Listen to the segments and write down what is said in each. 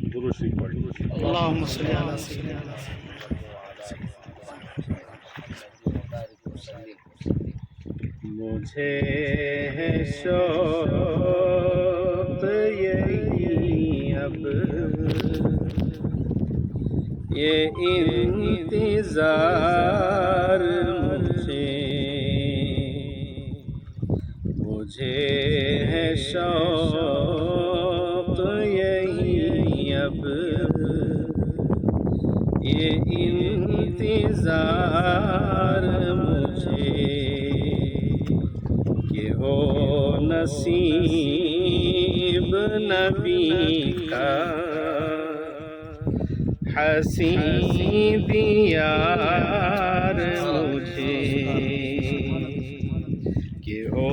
درود شریف پڑھیں۔ اللهم صل على سيدنا مجھے ہے شوق یہی اب یہ انتظار مجھے ہے شوق یہی اب یہ انتظار مجھے کہ ہو نصیب نبی کا حسین دیار مجھے کہ ہو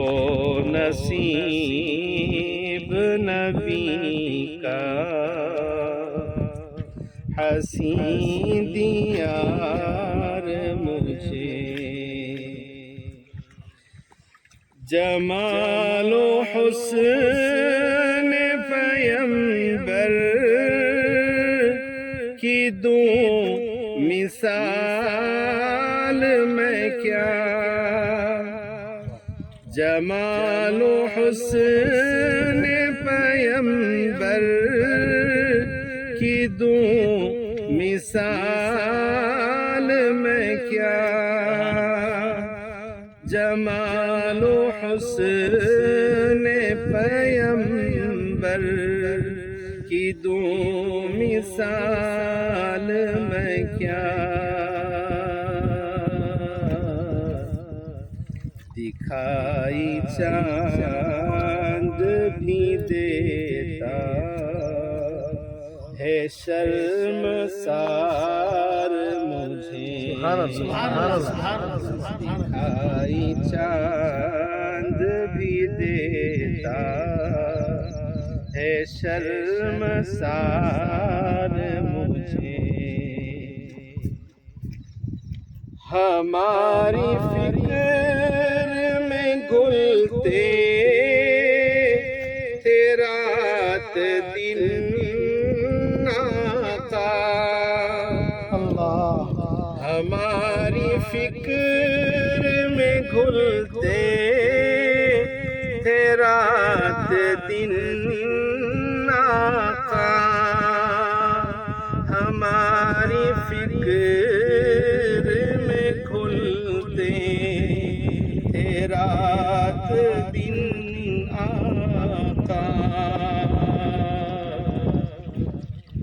نصیب نبی کا حسین دیار مجھے جمال و حسن پیمبر کی دوں مثال میں کیا جمال و حسن پیمبر کی دوں مثال میں کیا جمال و حسن پیمبر کی دوں مثال میں کیا دکھائی چاند بھی دیتا ہے شرمسار مجھے دکھائی چاند بھی دیتا ہے شرمسار مجھے ہماری فکر میں گلتے رات دن آقا ہماری فکر میں گھلتے رات دن آقا ہماری فکر میں کھلتے رات دن آقا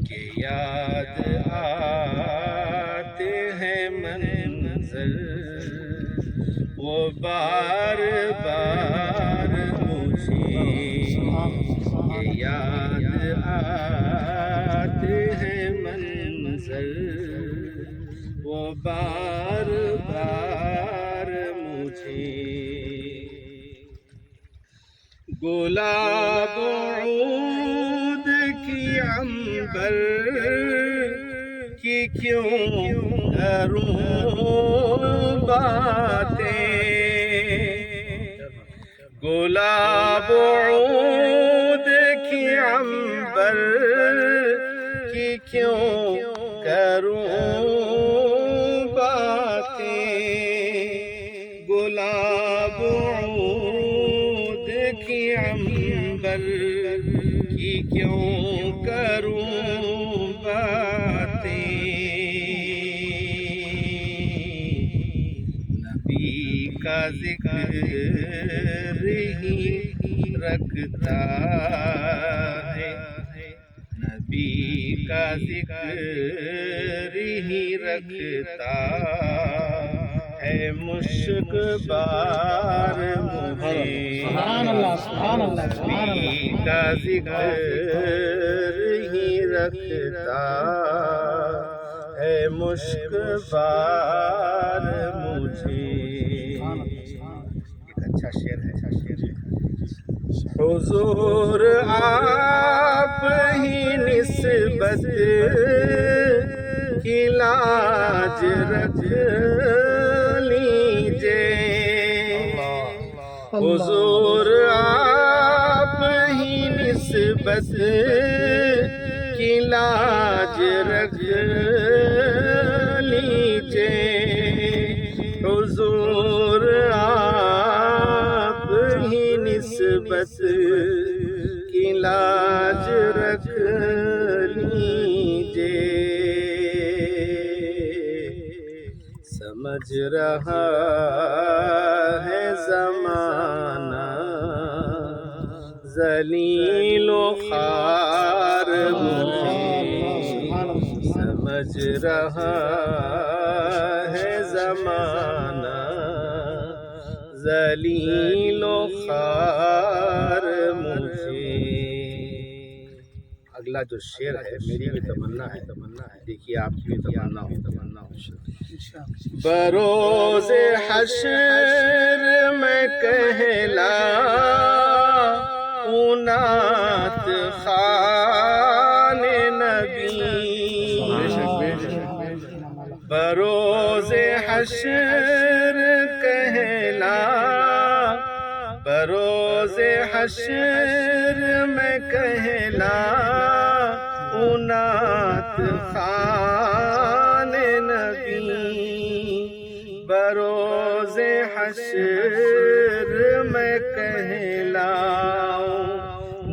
کہ یاد آتے ہیں منظر وہ بار بار مجھے کہ یاد آتے ہیں منظر وہ بار بار مجھے گلاب و عود کی عنبر کی کیوں کروں باتیں گلاب و عود کی عنبر کی کیوں کروں باتیں گلاب و عود کی عنبر کی کیوں کروں باتیں نبی کا ذکر ہی رکھتا ہے نبی کا ذکر ہی رکھتا ہے مشک بار مجھے نبی کا ذکر ہی رکھتا ہے مشک بار مجھے ایک اچھا شعر ہے حضور آپ ہی نسبت کی لاج رکھ لیجئے حضور آپ ہی نسبت کی لاج رکھ لیجے حضور آپ ہی نسبت کی لاج رکھ لیجے سمجھ رہا ہے زمانہ ذلیل و خوار مجھے سمجھ رہا ہے زمانہ ذلیل و خوار مجھے. اگلا جو شعر ہے میری بھی تمنا ہے دیکھیے آپ کی بھی تمنا ہو. بروز حشر میں کہلاؤں نعت خوان نبی بروز حشر بروز حشر میں کہلاؤں نعت خوان نبی بروز حشر میں کہلاؤں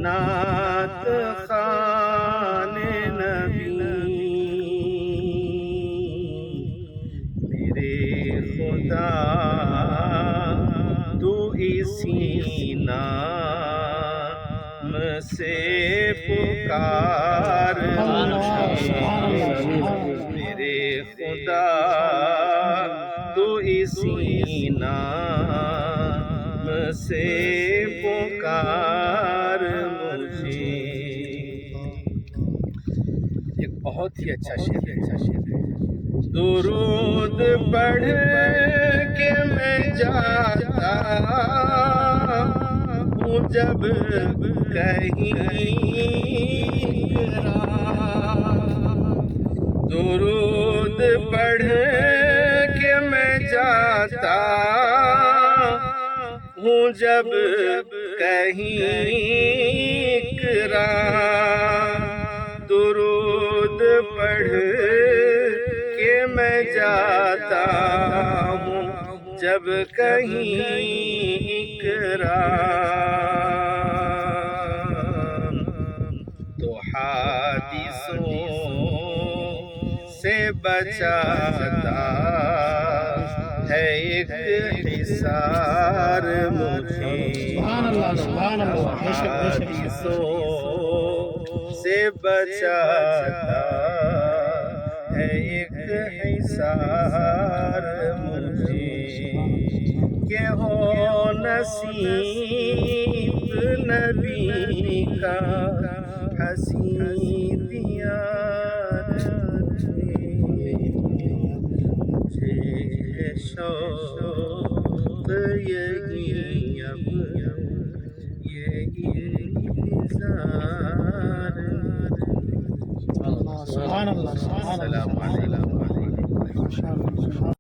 نعت خوان نبی میرے خدا تو اسی نام سے پکار میرے خدا تو اسی نام سے پکار مجھے. ایک بہت ہی اچھا شعر ہے. درود پڑھ کے میں جاتا ہوں جب کہیں درود پڑھ کے میں جاتا ہوں جب کہیں درود پڑھ کے میں جاتا ہوں جب کہیں اقرار تو حادثوں سے بچاتا ہے ایک حصار مجھے حادثوں سے بچاتا ہے ایک حصار مجھے کہ ہو نصیب نبی کا حسین دیار مجھے شوق یہی اب یہی انتظار. سبحان اللہ. السلام علیکم.